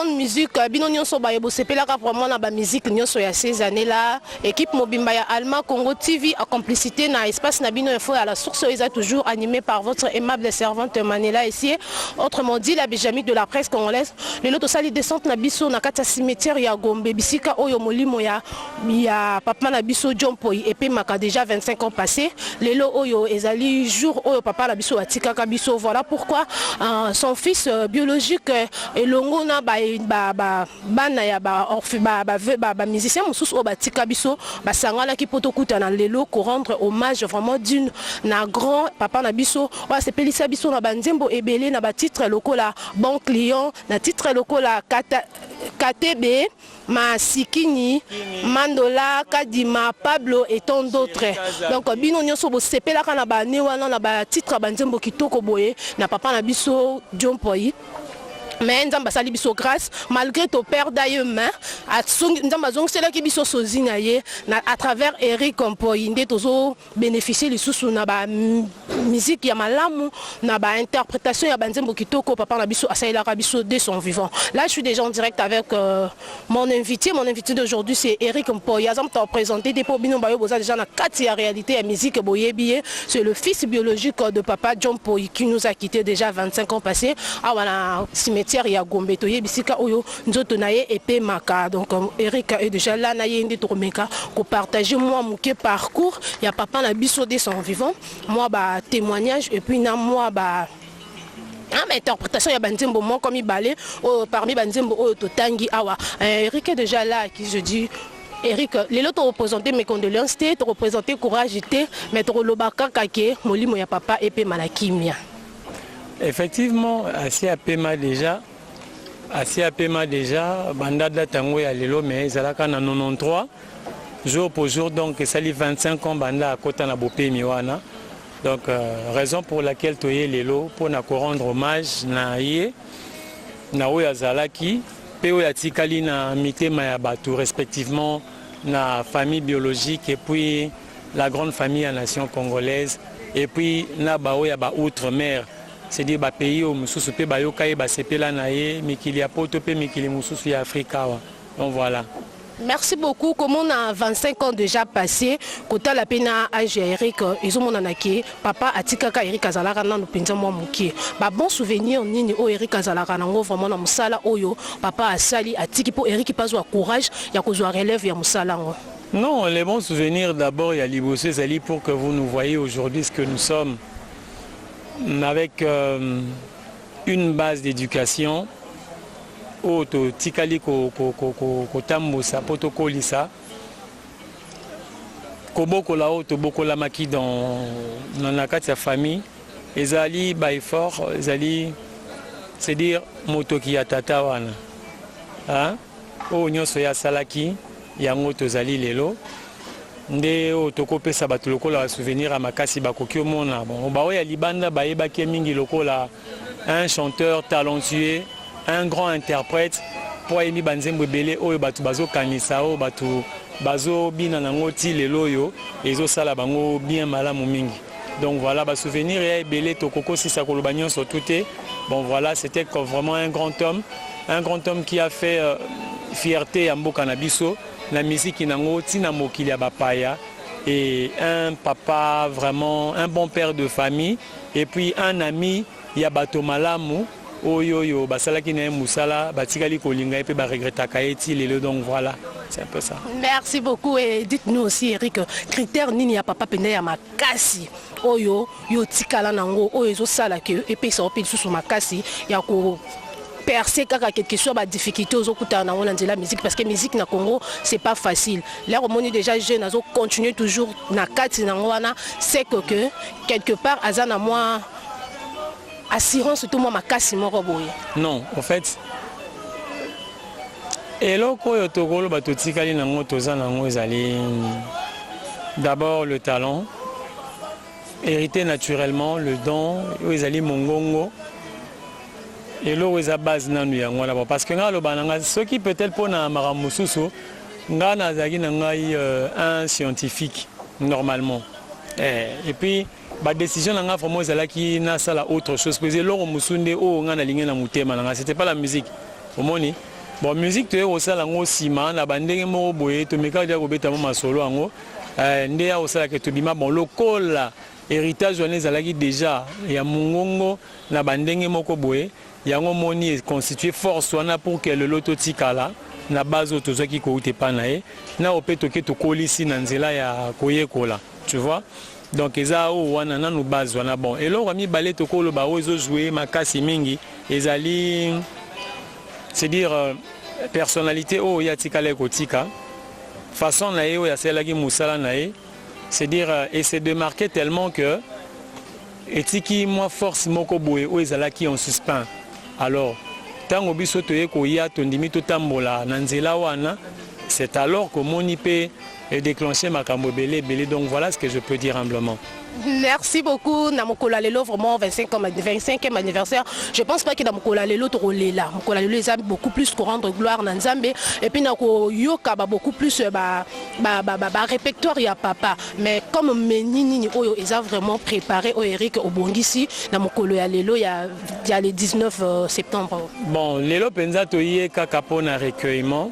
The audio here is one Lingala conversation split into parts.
bonne musique, bino nyonso ba yebo sepelaka vraiment na ba musique nyonso ya ces années là. Équipe Mobimba ya Alma Congo TV en complicité na espace na bino info à la source est toujours animé par votre aimable servante Manela ici. Autrement dit la Benjamin de la presse congolaise. Le loto sali descente na biso na kata cimetière ya Gombe bisika oyo molimo ya papa na biso John Poi et puis maka déjà 25 ans passés. Lelo oyo ezali jour oyo papa na biso atika ka biso. Voilà pourquoi son fils biologique elongo na bana ya ba musicien mususu o batika biso basangala ki poto kutana lelo ko rendre hommage vraiment d'une na grand papa na biso wa sepelisa biso na banzembo ebele na ba titre lokola bon client na titre lokola KTB Masikini Mandola Kadima Pablo et tant d'autres. Donc bino nyonso bo sepela kana ba ne wana na ba titre banzembo kitoko boye na papa na biso John Poi. Mais nous avons biso grâce malgré ton père d'ailleurs nous à travers Eric Mpoyi nous bénéficier les sous na ba musique ya malamu na ba interprétation ya banzembo kitoko papa na biso asaila biso de son vivant. Là je suis déjà en direct avec mon invité d'aujourd'hui c'est Eric Mpoyi. Azam t'a présenté des bino bayo boza déjà na kati ya réalité ya musique boyebié, c'est le fils biologique de papa John Poi qui nous a quitté déjà 25 ans passés. Ah voilà cimetière ya Gombe toye bisika oyo nzoto naye epé maka. Donc Eric est déjà là naye ndi toromeka ko partager moi mon parcours ya papa na biso de son vivant, moi ba témoignage et puis na moi ba interprétation ya banzembo moi comme ibalé parmi banzembo oyo totangi awa. Eric est déjà là qui je dis Eric, les autres représenté mes condoléances, tu représenté courage, mais tu lobaka kake molimo ya papa epé malakimia. Effectivement, assez à Pema déjà, bandada tango ya lelo mais ezalaka na 93 jour pour jour donc ça li 25 ans banda à kota na bopé miwana. Donc raison pour laquelle toye lelo pour na ko rendre hommage na ye na oya zalaki pe oya tikali na mitema ya batu respectivement na famille biologique et puis la grande famille à nation congolaise et puis na ba oya ba outre-mer. C'est-à-dire que pays où mususu pe bayoka e basepela na ye mikili apoto pe mikili mususu ya Afrika. Donc voilà. Merci beaucoup. Comme on a 25 ans déjà passé, kota la pena âge Eric, ils ont mon anaki, papa atikaka Eric Azalaka na penza moi muki. Ba bon souvenir nini o Eric Azalaka nango vraiment na musala oyo papa asali atiki po Eric pas au courage ya kozwa relève ya musala ngo. Non, les bons souvenirs d'abord il y a Libosé Zali pour que vous nous voyez aujourd'hui ce que nous sommes. Avec une base d'éducation auto tikali ko tambosa potokolisa koboko la auto boko la maki dans la kati ya famille ezali by fort ezali c'est dire motoki ya tata wana hein o nyonso ya salaki yango tozali lelo nde otokopesa bato lokola souvenir à makasi bakoki omona bon ba oya libanda bayebaki mingi lokola un chanteur talentueux, un grand interprète pour emi banzembo belé oyo bato bazo kanisa o bato bazo bina nango ti lelo yo ezo sala bango bien malamu mingi. Donc voilà ba souvenir ya belé tokoko sisa koloba nyonso touté. Bon voilà, c'était vraiment un grand homme qui a fait fierté ya mboka na biso. La musique inango tina mokili ya bapaya et un papa vraiment un bon père de famille et puis un ami ya bato malamu oyo basalaki na musala batikali kolinga et puis ba regretta kaeti lelo. Donc voilà, c'est un peu ça. Merci beaucoup et dites-nous aussi Eric critère nini ya papa pende ya makasi oyo yo tikala nango oyo zo sala ke et puis ça opile sous makasi ya ko percer quelque chose de difficulté aux autres dans la musique parce que la musique na Congo c'est pas facile. Là on est déjà jeune, on continue toujours na kati na wana c'est que quelque part azana moi assurance tout moi makasi moko boye. Non, en fait eloko yo tokolo bato tikali nango toza nango ezali d'abord le talent hérité naturellement, le don ezali mongongo. Et là, c'est la base de parce que ce qui peut-être pour Maramususo, un scientifique normalement. Et puis, la décision qui n'a pas autre chose. C'était pas la musique. Bon, musique, tu es au salon aussi, man, la bande est mort, boé, tu me dis que tu as ma solo en haut. Ndé au salon que tu bima, bon, le col, héritage, on est à déjà. Il y a Mungongo, la bande est mort, boé. Il y a un moni constitué force, on a pour que le loto tikala, na base auto qui coûte pas naé, na opé toke to kolisi nanzela ya koye kola, tu vois. Donc eza o wana na no base wana bon. Et là on a mis balé to kolo ba ozo jouer makasi mingi, ezali c'est dire personnalité o ya tikale kotika façon na yo ya selagi musala na ye c'est dire et c'est de marquer tellement que etiki moi force moko boye o ezala qui en suspens alors tango biso to ye ko ya to ndimi to tambola na nzela wana c'est alors que mon IP est déclenché makambo belé belé donc voilà ce que je peux dire humblement. Merci beaucoup Namokola Lelo, vraiment 25e anniversaire. Je pense pas que Namokola Lelo est là. Namokola Lelo est beaucoup plus pour rendre gloire à Nzambe et puis Nako Yoka beaucoup plus répertoire ya papa. Mais comme Menini Oyo ils ont vraiment préparé au Eric Obongisi Namokola Lelo il y a le 19 septembre. Bon, Lelo penza toyé kaka pour un recueillement.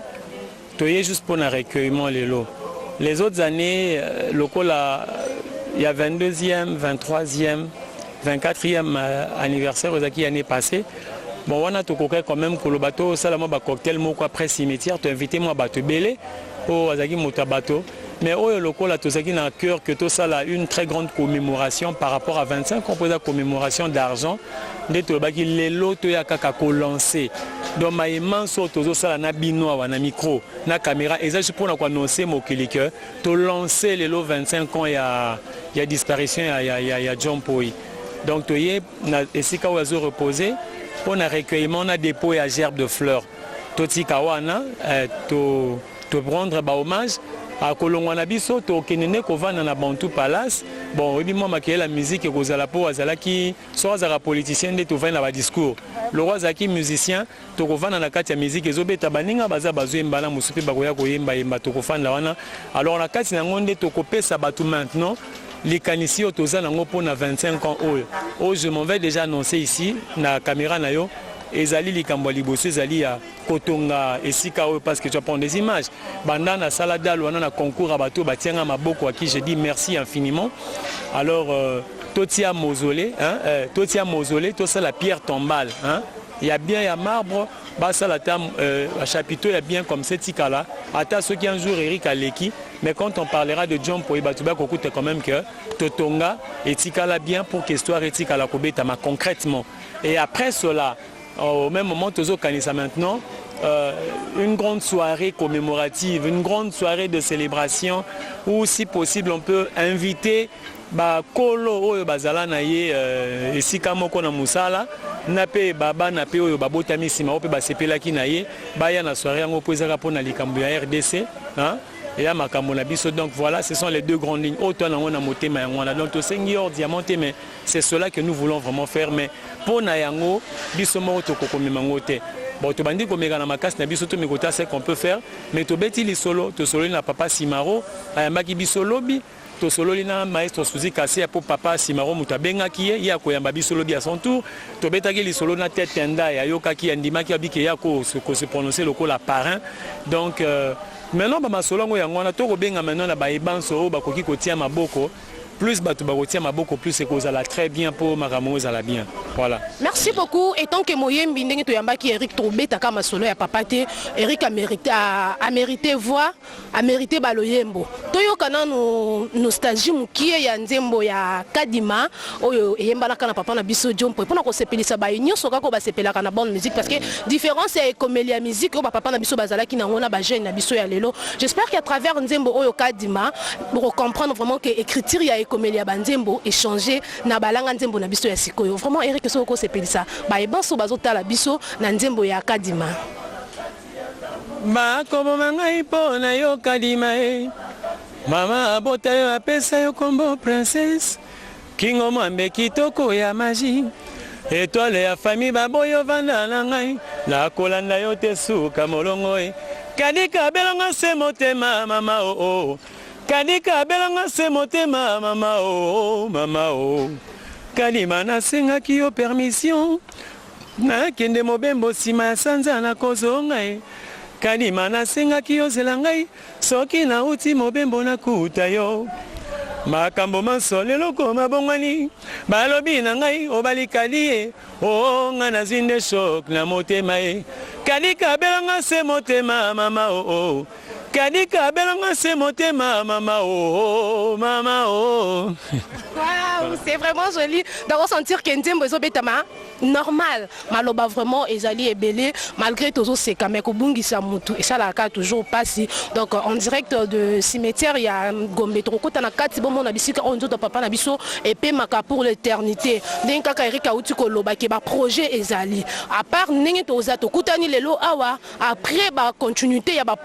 Toyé juste pour un recueillement Lelo. Les autres années il y a 22e, 23e, 24e anniversaire aux acquis l'année passée. Bon, on a tout coquet quand même pour le bateau, ça là, moi, cocktail, moi, après cimetière, tu as invité moi à bateau belé, au Azaki Motabato. Mais au local, là, tout ça qui n'a cœur que tout ça là, une très grande commémoration par rapport à 25 ans pour la commémoration d'argent. De tout le baki, les lots, tu as qu'à lancé. Donc, ma immense auto, ça là, na binois, na micro, na caméra. Et ça, je peux annoncer mon clique. Tu lancé les lots 25 ans, il y a disparition, il y a John Poi. Donc, tu es, et si quand vous reposé, pour un recueillement, on a dépôt et à gerbe de fleurs. Tu kawana, tu prendre hommage. À Kolongwana biso to kenene ko vana na Bantu Palace bon oui moi maquiller la musique et kozala po azala ki so azala politicien de to vana ba discours le roi zaki musicien to ko vana na kati ya musique ezobeta baninga baza bazwe mbala musupe bakoya koyemba yemba to ko fanda wana alors na kati na ngonde to ko pesa batu maintenant les canisiers autoza nango pour na 25 ans oh je m'en vais déjà annoncer ici na caméra na yo ezali likambo liboso ezali ya kotonga esika oyo parce que tu vas prendre des images banda na salada wana na concours à bateau batianga maboko à qui je dis merci infiniment alors totia mausolée hein totia mausolée tout ça la pierre tombale hein il y a bien il y a marbre basa la tam à chapiteau il y a bien comme cette là ata ceux qui un jour Eric Aleki mais quand on parlera de John Poi batuba kokuta quand même que totonga etikala bien pour que histoire etikala kobeta ma concrètement et après cela au même moment, Tozo Kanisa maintenant, une grande soirée commémorative, une grande soirée de célébration où, si possible, on peut inviter Kolo Bazala Naye et Sikamoko na Musala, Nape Baba Nape Babotami Simao Basepela Kinaye, Baya na soirée en opposera pour Nalikambu RDC. Et à Makamona Biso, donc voilà, ce sont les deux grandes lignes. Autant on a monté Mayangola, donc au Seigneur Diamanté, mais c'est cela que nous voulons vraiment faire. Mais pour Nayango, Biso Moto Kokomimangote. Bon, tu bandis comme Megana Makas, Nabiso to Megota, c'est qu'on peut faire. Mais tu bêtis les solos, tu solo na papa Simaro, Ayamaki Biso Lobby. To solo lina maestro Suzy Kassé pour papa Simaro Mutabenga qui est ya koyamba biso lobi à son tour to betaki li solo na tête tenda ya yoka ki andima ki abiki ya ko se prononcer le la parrain donc maintenant ba masolo ngo yango na to ko benga maintenant na ba ibanso ba koki kotia maboko plus batu ba kotia maboko plus c'est cause la très bien pour maramouz à la bien voilà. Merci beaucoup et tant que Moyembi ndenge to yamba ki Eric Trobeta kama solo ya papa te Eric a mérité voix a mérité baloyembo toyoka na nostalgie mukie ya nzembo ya Kadima oyo eyemba na kana papa na biso John Poi pona ko sepelisa ba nyonso kako ba sepelaka na bonne musique parce que différence est komelia musique o papa na biso bazala ki na ngona ba jeune na biso ya lelo j'espère qu'à travers nzembo oyo Kadima pour comprendre vraiment que écriture ya komelia banzembo échanger na balanga nzembo na biso ya sikoyo vraiment Eric soko sepelisa ba ebanso bazotala biso na nzembo ya Kadima ba komo mangai pona yo Kadima mama abota yo apesa yo kombo princesse kingo mwambe kitoko ya magie étoile ya famille baboyo vanda na ngai na kolanda yo te suka molongo kadika belanga se motema mama oh kadika belanga se motema mama oh Kadima na senga ki yo permission na kende mobembo sima ya sanza na kozonga e kadima nasengaki yozela ngai soki nauti mobembo nakuta yo makambo masolo koma bongwani balobi na ngai obalikali e o nga nazwi nde shok na motema e kadi kabelanga se motema mama o Kadika belanga se motema mama oh mama oh. Wow, c'est vraiment joli de ressentir que Nzembo ezobetama normal. Maloba vraiment ezali ebele malgré toujours c'est quand même kobungisa mutu et ça la ka toujours passé. Donc en direct de cimetière il y a Gombe Trokota na kati bon na bisika on nzoto papa na biso et pe maka pour l'éternité. Ndenge kaka Erika uti koloba ke ba projet ezali. À part ndenge toza to kutani lelo awa après ba continuité ya ba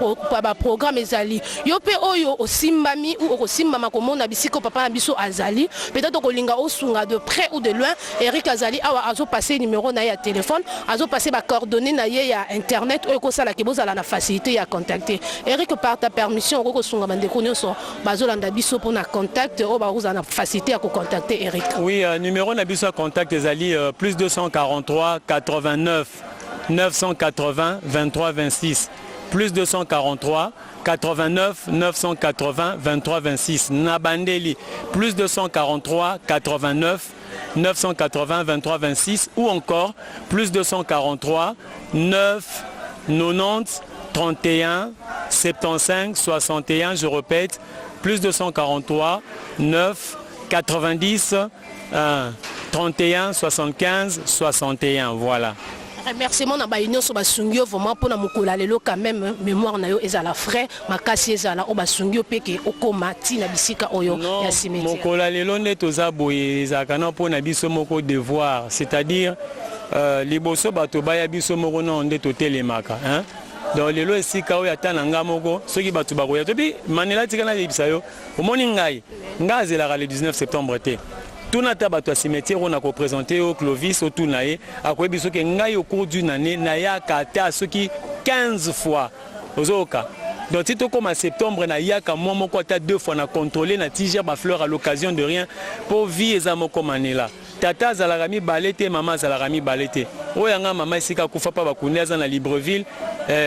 programme ezali. Yo pe oyo osimbami ou osimbama komona bisiko papa na biso azali. Peut-être kolinga osunga de près ou de loin Eric Azali awa azo passer numéro na ya téléphone azo passer ba coordonnées na ya internet ou ko sala ke bozala na facilité ya contacter Eric par ta permission ko sunga bandeko nyonso bazolanda biso pour na contact o ba uza na facilité à contacter Eric. Oui, numéro na biso contact ezali plus 243 89 980 23 26 plus 243 89 980 23 26 Nabandeli plus 243 89 980 23 26 ou encore plus 243 9 90 31 75 61 je répète plus 243 9 90 31 75 61 voilà. Remerciement na ba union so basungio vraiment pour na mukola lelo quand même mémoire na yo ezala frais makasi ezala o basungio peke okoma ti na bisika oyo ya cimetière. Mukola lelo ne toza boye ezaka na pour na biso moko devoir c'est-à-dire liboso bato baya biso moko na nde totelemaka hein. Donc lelo esika oyo atana nga moko soki bato bakoya to bi manela tikana lebisa yo omoni ngai ngazela le 19 septembre te. Tout nata bato cimetière on a représenté au Clovis au Tunae à quoi biso ke ngai au cours d'une année na ya kata soki 15 fois ozoka. Donc si tu comme en septembre na ya ka moi moko ta 2 fois na contrôler na tiger ba fleur à l'occasion de rien pour vie ezamo comme année là. Tata zalarami balete maman zalarami balete. Oyanga mama isika kufa pa bakuneza na Libreville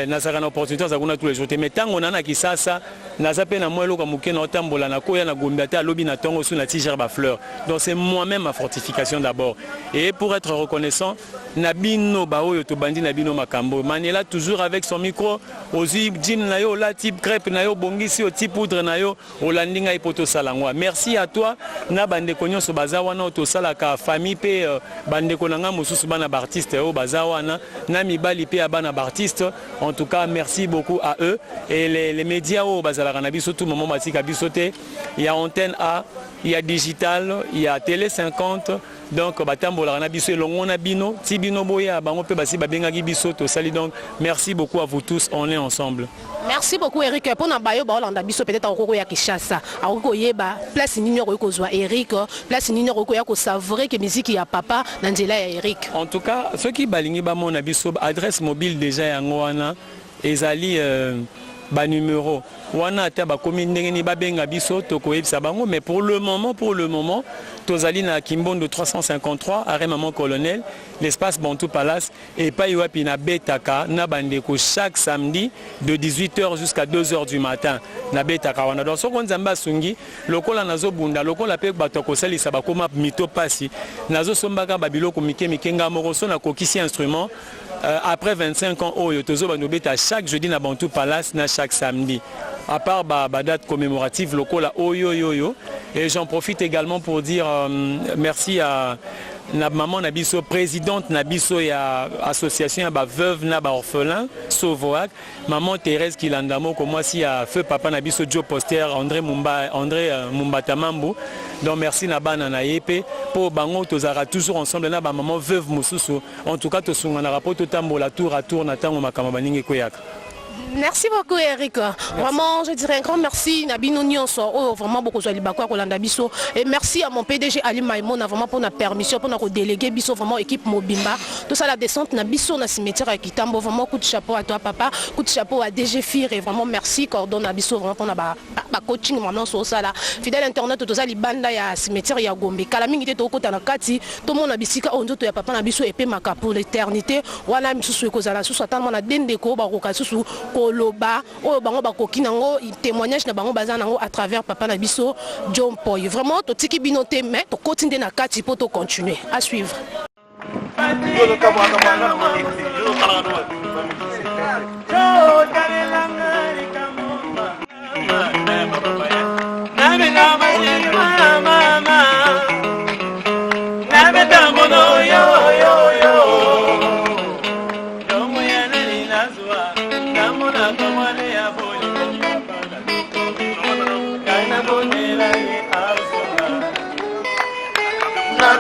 na saka na opportunité za kuna tous les jours mais tango nana kisasa na zape na mwelo ka muke na otambola na koya na gombata lobi na tongo sous na tiger ba fleur. Donc c'est moi-même ma fortification d'abord et pour être reconnaissant nabino ba oyo to bandi nabino makambo manela toujours avec son micro ozi jim na yo la type crêpe na yo bongisi o type poudre na yo olandinga ipoto salangwa. Merci à toi na bande konyo so bazawa na to salaka famille pe bande konanga mususu bana artiste au bazawa na mibali pe bana artiste. En tout cas merci beaucoup à eux et les médias au bazala na biso tout moment matika bisoté il y a antenne A il y a digital il y a télé 50 donc batambola na biso longo na bino tibino boya bango pe basi babengaki biso to sali donc merci beaucoup à vous tous on est ensemble. Merci beaucoup Eric pour na bayo ba olanda biso peut-être okoko ya Kishasa akoko yeba place nini ko zwa Eric place nini ko ya ko savourer que musique ya papa na nzela ya Eric. En tout cas ceux qui balingi ba mona biso adresse mobile déjà yango wana ezali ba numéro wana ta ba komi ndenge ni babenga biso to ko yebisa bango mais pour le moment tozali na Kimbondo 353 arrêt maman colonel l'espace Bantou Palace et pa yoapi na betaka na bandeko chaque samedi de 18h jusqu'à 2h du matin na betaka wana donc soko nzamba sungi lokola nazo bunda lokola pe bato ko salisa ba koma mito pasi nazo sombaka babiloko mike nga moko so na kokisi instrument. Après 25 ans, Tozo Banobeta chaque jeudi na Bantou Palace, na chaque samedi. À part ba date commémorative locale Oyo. Et j'en profite également pour dire merci à na maman Nabiso, présidente Nabiso et association à veuve na orphelin Sauvoac, maman Thérèse Kilandamo, comme moi si à feu papa Nabiso Joe Poster, André Mumbatamambu. Donc merci Nabana Nayepe pour Bango Tozara toujours ensemble na maman veuve Moussousou. En tout cas Tosunga na rapport Tambola tour à tour na tango makamabaningi koyaka. Merci beaucoup Eric. Vraiment, je dirais un grand merci Nabino Nyonso. Oh, vraiment beaucoup de Libakwa Kolanda Biso. Et merci à mon PDG Ali Maïmona vraiment pour la permission pour nous déléguer Biso vraiment équipe Mobimba. Tout ça la descente na Biso na cimetière à Kitambo. Vraiment coup de chapeau à toi papa, coup de chapeau à DG Fir et vraiment merci Cordon na Biso vraiment pour na coaching vraiment sur ça là. Fidèle internet tout ça libanda ya cimetière ya Gombe. Kalami ngite to kota na kati tout monde na bisika onzo to ya papa na Biso épée maka pour l'éternité. Wana misusu ekozala susu atama na dendeko ba ko susu Koloba, oh bango bakoki nango témoignage na bango baza nango à travers papa na biso John Poy. Vraiment to tiki binote mais to continue na kati pour to continuer à suivre.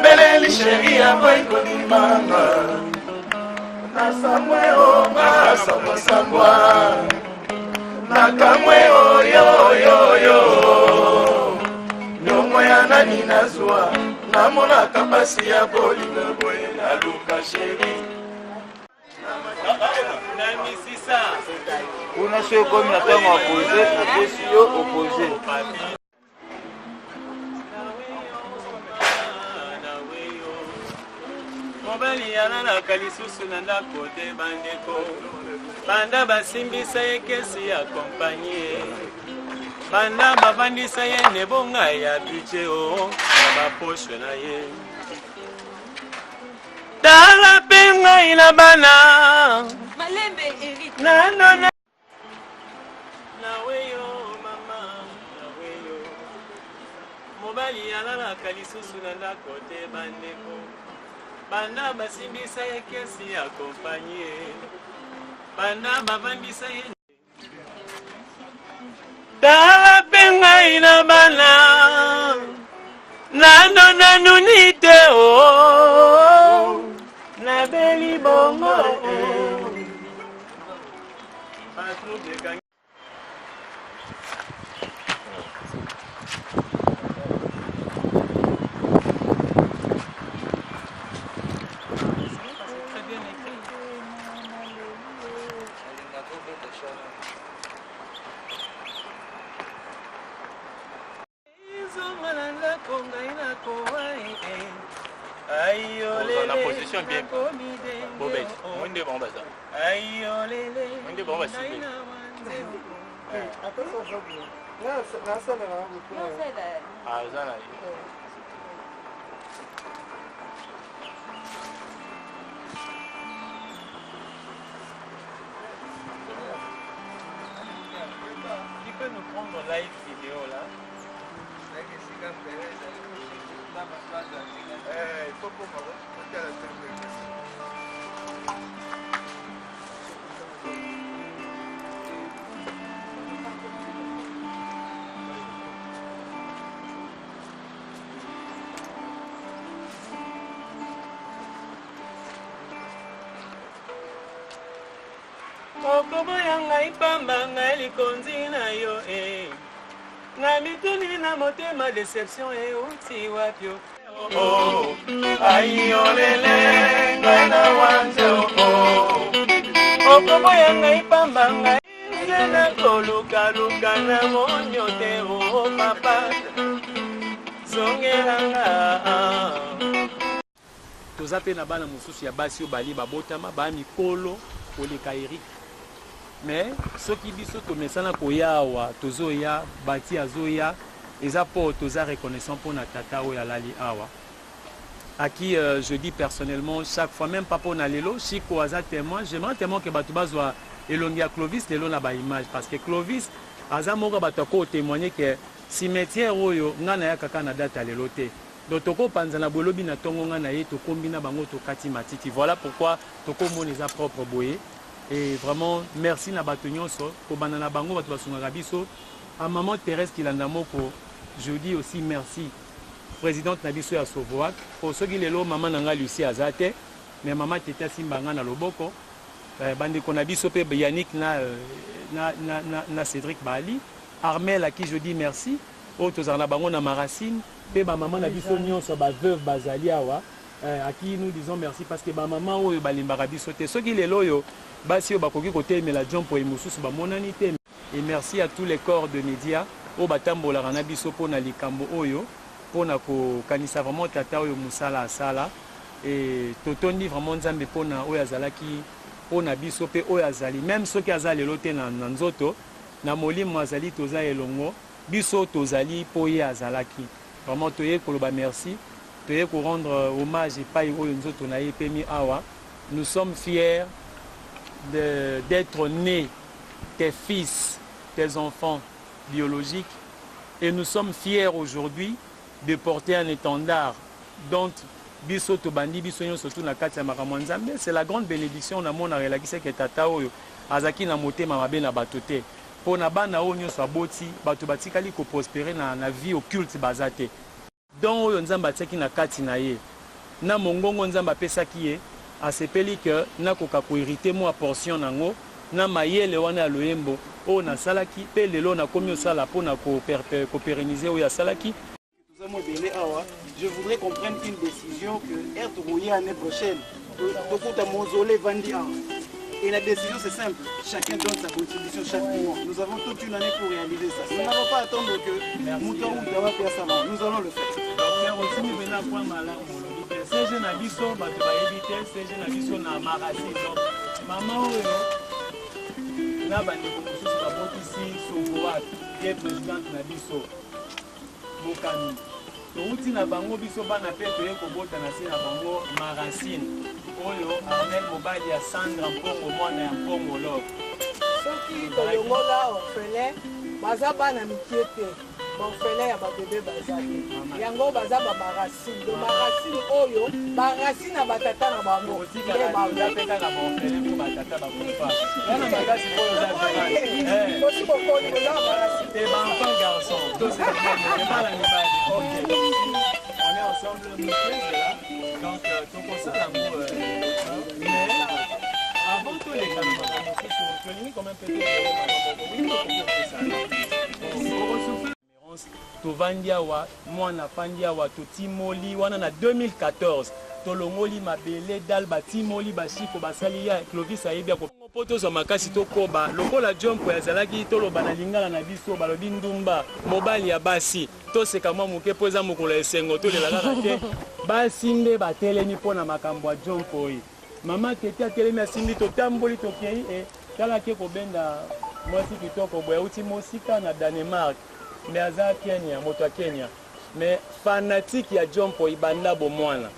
Beleli chérie a boy konimanga na samwe o ma samwa samwa na kamwe o yo yo yo nyongo ya nani nazwa na mona kapasi ya bolinga boy na luka chérie na misisa una sio comme na tango opposé na posio opposé mobali yananaka lisusu na ndako te bandeko banda basimbisa ye kesi ya kompanie banda bavandisa ye nebonga ya budget o na baposhe na ye tala mpe ngai na bana nanona nawe yo mama nawe yo mobali yananaka lisusu na ndako te bandeko banda basimbisa ye kesi ya kompanie banda bavandisa ye tala mpe ngai na bana nano nanuni te o nabeli bongo la position bien. Bon ben, on est bon bazar. On est bon bazar. Ah, ça là. Tu peux nous prendre live vidéo là? Il faut qu'on okobo ya ngai pamba ngai likonzi na yo na mituni na motema déception euti wapi ayolele ngai na wanze okobo ya ngai pamba ngai nzela kolukaluka na monyo te o papa zongelanga toza mpe na bana mosusu ya basi oyo bali babotama baya mikolo koleka Eric mais soki biso tomesana koya awa tozoya bati azoya eza mpo toza reconnaissant mpona tata oyo alali awa à qui je dis personnellement chaque fois même pas mpona lelo chiko aza témoin j'aimerais tellement que bato bazwa elongi ya Clovis lelo na baimage parce que Clovis aza moko bato ako témoigner que cimetière oyo nga na ya kaka na date ya lelo te donc tokopanza na bolobi na ntongo nga na ye tokombi na bango tokati matiti voilà pourquoi tokomona eza propre boye. Et vraiment, merci na bato nyonso ko bana na bango bato basungaka biso à maman Thérèse Kilanda moko. Je dis aussi merci présidente na biso ya Sovoak pour soki lelo maman nanga Lucie azate mais maman Teta Simbanga na loboko bande qu'on a biso pe Yannick na Cédric Bali, Armel à qui je dis merci, autres en bango na Maracine, pe ba maman na biso nyonso ba veuve bazali awa, à qui nous disons merci parce que ba maman oyo balimbaka biso te. Ceux qui les loyo basi yo bakoki côté mais la jompo et mususu ba monanité. Et merci à tous les corps de médias au batambola na biso pona likambo oyo pona ko kanisa vraiment tata oyo musala asala et totondi vraiment nzambe pona oyo azalaki pona biso pe oyo azali même ceux qui azali lote na nzoto na molimo azali toza elongo biso tozali poye azalaki vraiment toye koloba merci toye ko rendre hommage epai oyo nzoto na ye pemi awa. Nous sommes fiers d'être nés tes fils, tes enfants biologiques, et nous sommes fiers aujourd'hui de porter un étendard dont biso to bandi biso nyo surtout na kati ya makambo nzambe. C'est la grande bénédiction na mona relakise ke tata oyo azaki na motema mabe na bato te pona bana oyo nyonso aboti bato batikali ko prospérer na vie occulte bazate donc oyo nzambe atiaki na kati na ye na mongongo nzambe apesaki ye asepeli ke nakoka kohérite mwa portion nango na mayele wana ya loyembo oyo nasalaki mpe lelo nakomi osala mpona kopérenniser oyo asalaki. Je voudrais qu'on prenne une décision que Air Torouillé l'année prochaine, tout à mausolée Vandi. Et la décision c'est simple, chacun donne sa contribution chaque mois. Nous avons toute une année pour réaliser ça. Nous n'allons pas attendre que Mouton ou Dawa fasse ça. Nous allons le faire. Ces jeunes abisso, bato baebite, ces jeunes abisso na marasi. Maman oyo na bandeko mosusu babotisi Soboat, qui est présidente na biso. Bokani. Touti na bango biso bana pe toye kobota na se na bango Maracine. Oyo Armel mobali ya Sandra Mpongo mwana ya Mpongo lo. Soki toyongola orphelin baza bana mikiete. Orphelin ya babebe bazali. Yango baza ba Maracine. Do Maracine oyo Maracine na batata na bango. Otika na peka na orphelin ko batata ba kufa. Yana magasi oyo za zali. Kosi bokoni boza Maracine. Et ben enfant garçon. Tous c'est mal animal. OK. On est ensemble nous là. Donc tout pour ça l'amour mais avant tout les camarades on se quand même peut-être Tovandiawa, Mwana Pandiawa, Totimoli, wana na 2014, Tolongoli Mabele, Dalba Timoli, Bashiko, Basalia, Clovis Aibia, Poto Makasi Tokoba, Lokola Jompo Yazalaki, Tolo Banalingala Nabiso, Balobindumba, Mobali Abasi, Tose Kama Muke, Poza Mukula Sengo, Tole la Rate, Basinde, Batele Nipona Makambwa Jompo. Maman Tete a Telemi Asindi, Totamboli Tokei, et Talake Kobenda, Moisi Kitoko, Boyauti Mosika, na Danemark. Mais aza Kenya, moto à Kenya. Mais fanatique ya Jompo ibanda bomwana.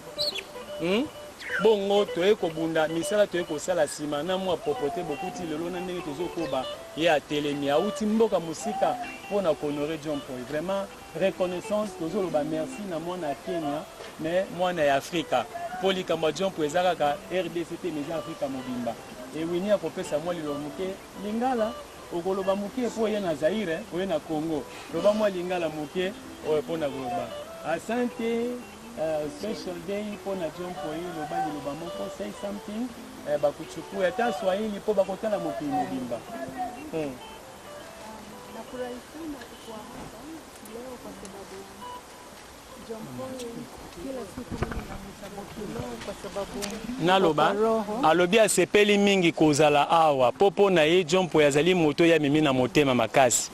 Bongo toye ko bunda misala toye ko sala sima na mwa propreté beaucoup ti lelo na ndenge tozo koba ya Telemi auti mboka musika pona ko honorer Jompo. Vraiment reconnaissance tozo loba merci na mwana Kenya mais mwana ya Afrika. Poli kama Jompo ezaka ka RDC te mais Afrika mobimba. Et wini akopesa mwa lilo muke lingala okoloba muke po ye na Zaire o ye na Congo loba mwa lingala muke o pona koloba asante special day pona Jompo yi loba liloba moko say something bakuchukua hata Swahili po bakotala mokili mobimba. Nafurahi sana kuwa hapa leo kwa sababu Jompo kila siku mimi namshabikia leo kwa sababu naloba alobi asepeli mingi kozala awa popo na ye Jompo yazali moto ya mimi na motema makasi.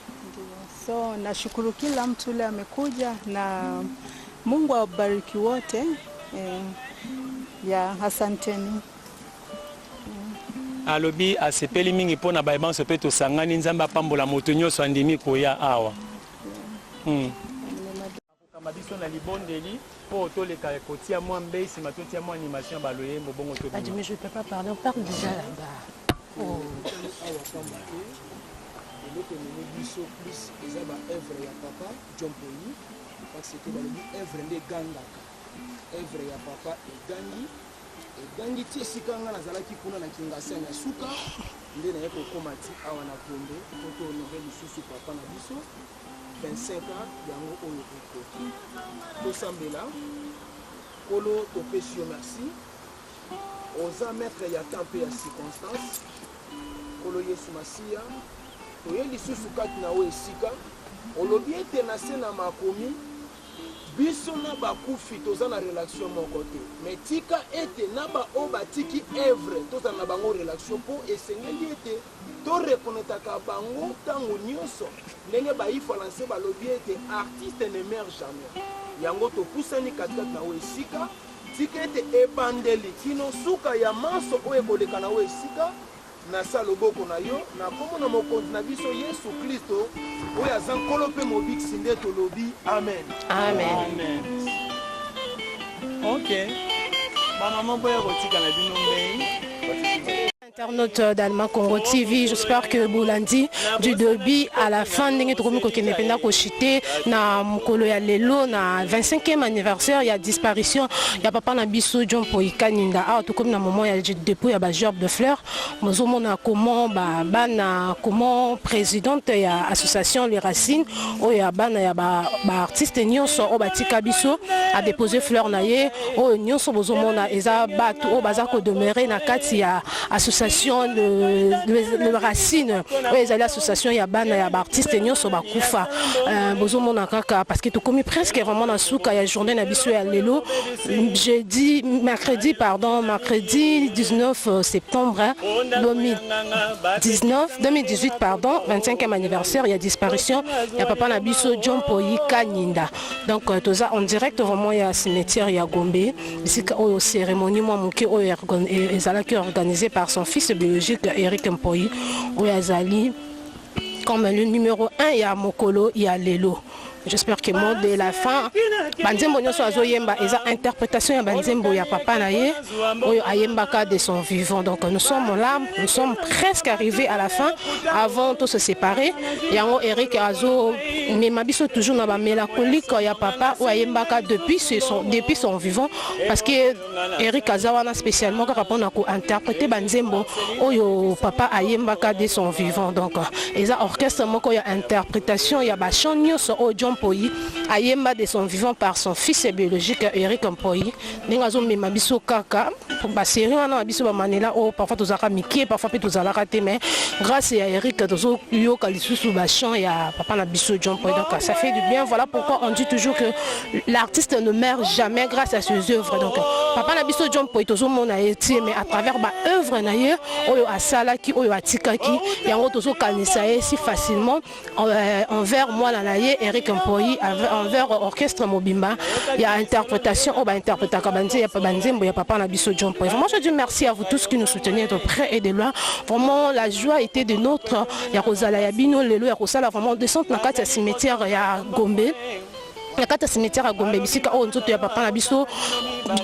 So nashukuru kila mtu leo amekuja na Mungu awabariki wote. Ya asanteni. Alobi asepeli mingi pona baiban sope to sangani nzamba pambola moto nyonso andimi koya awa. Mabiso na libondeli pour tous les cas kotia moi mbesi matotia moi animation baloye mbongo to. Ah mais je peux pas parler, on parle déjà là-bas. Oh. Plus les œuvres ya papa Jompo yi parce que balobi œuvre nde gangaka. Œuvre ya papa egangi ti sikanga nazalaki kuna na Kingasani ya suka nde na yeko komati awa na Konde pour honorer lisusu papa na biso 25 ans yango oyo ekoki tosambela kolo topesi yo merci oza maître ya temps mpe ya circonstance kolo yesu masiya toye lisusu kati na yo esika olobi ete na se na makomi biso na bakufi toza na relation moko te me tika ete na baoyo batiki evre tozala na bango relation mpo esengeli ete torekonetaka bango ntango nyonso ndenge bayifalanse balobi ete artiste ne meurt jamais yango topusani katikati na yo esika tika ete ebandeli kino suka ya manso oyo ekoleka na yo esika nasa loboko na yo na kombo na mokonzi na biso yesu kristo oyo aza nkolo mpe mobikisi nde tolobi amen. Amen. Ok. Maman boya kotika na bino mbei. Internaute d'Alma Congo TV, j'espère que Boulandi du début à la fin ndenge tokomi kokende penda kochite na mokolo ya lelo na 25e anniversaire ya disparition ya papa na biso John Poyika Ninda. Ah tokomi na moment ya dépôt ya ba gerbe de fleurs. Mozomona comment bana comment présidente ya association Les Racines o ya bana ya ba artiste nyonso o batika biso a déposer fleurs na ye o nyonso bozomona eza batu o bazako demeurer na kati ya association le Racine oui l'association ya bana ya artiste nyonso bakufa bozomona kaka parce que to komi presque vraiment na suka ya journée na biso ya lelo mercredi 19 septembre 2018 pardon 25e anniversaire ya disparition ya papa na biso John Poyika Ninda. Donc toza en direct vraiment ya cimetière ya Gombe bisika oyo cérémonie moi moke oyo ezalaki organisée par son fils biologique Eric Mpoyi Oyazali comme le numéro 1 ya mokolo ya lelo. J'espère que mot de la fin banzembo nyonso azoyemba eza interprétation ya banzembo ya papa na ye oyo ayembaka de son vivant. Donc nous sommes là, nous sommes presque arrivés à la fin avant de se séparer. Yango Eric azo mema biso toujours na ba mélancolique ya papa oyo ayembaka depuis son vivant parce que Eric azawana spécialement quand on a interprété banzembo oyo papa ayembaka de son vivant. Donc eza orchestre moko ya interprétation ya ba chant nyonso o John Poyi ayemba de son vivant par son fils biologique Eric Mpoyi. Nengazo mema biso kaka pour ba série wana biso ba manela o parfois tozaka miki parfois pe tozalaka te mais grâce à Eric tozo yoka lisusu ba chant ya papa na biso John Poyi. Donc ça fait du bien. Voilà pourquoi on dit toujours que l'artiste ne meurt jamais grâce à ses œuvres. Donc papa na biso John Poyi tozo mona eti mais à travers ba œuvre na ye oyo asalaki oyo atikaki yango tozo kanisa si facilement envers moi na ye Eric Mpoyi envers orchestre Mobimba. Il y a interprétation, on va interpréter Kabanzi, il y a Banzembo, il y a papa Nabiso John Poyi. Vraiment, je dis merci à vous tous qui nous soutenez de près et de loin. Vraiment, la joie était de notre. Il y a Rosala Yabino, Lelo, il y a Rosala, vraiment, descente dans le cimetière, il y a Gombe. La carte cimetière à Gombe bisika o nzoto ya papa na biso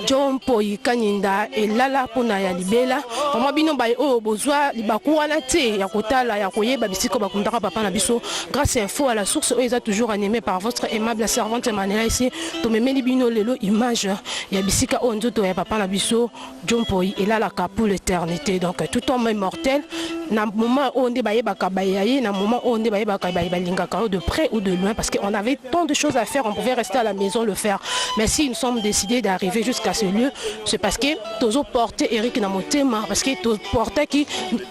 John Poyika Ninda et lala pona ya libela mama bino ba o bozwa libaku wana te ya kotala ya koyeba bisika bakundaka papa na biso grâce info à la source est toujours animé par votre aimable servante Manela ici to memeli bino lelo image ya bisika o nzoto ya papa na biso John Poyi et lala ka pour l'éternité. Donc tout homme mortel na moment où on est bayebaka bayaye na moment où on est bayebaka bayalingaka de près ou de loin parce qu'on avait tant de choses à faire. On pouvait rester à la maison le faire, mais si nous sommes décidés d'arriver jusqu'à ce lieu, c'est parce que tozo porté Eric na motema parce que tozo porté qui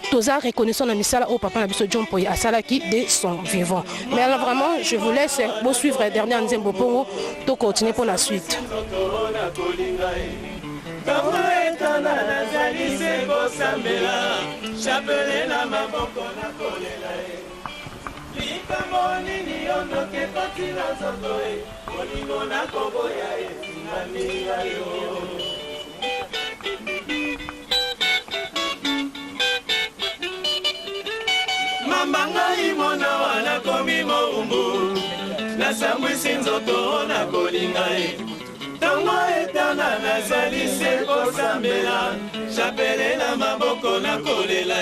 toza reconnaissant na misala au papa na biso John Poyi asala qui de son vivant. Mais alors vraiment je vous laisse vous suivre les derniers Nzembo Pongo to continuer pour la suite. Mambanga imona wana komi moumbu nasambwisi nzoto na kolingai tango etana nazali se kosambela chapelela maboko na kolela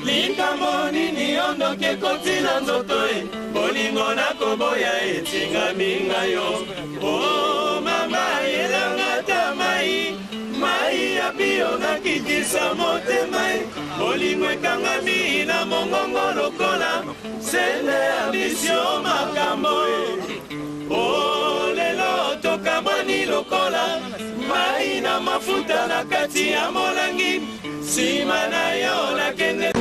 likambo nini ondoke kotina nzoto bolingo na koboya etingami ngayo o mama yelanga ta mai ya pio na kitisa motema bolingo ekangami na mongongo lokola sende ambisio makambo o lelo toka namoni lokola mai na mafuta na kati ya molangi nsima na yo nakende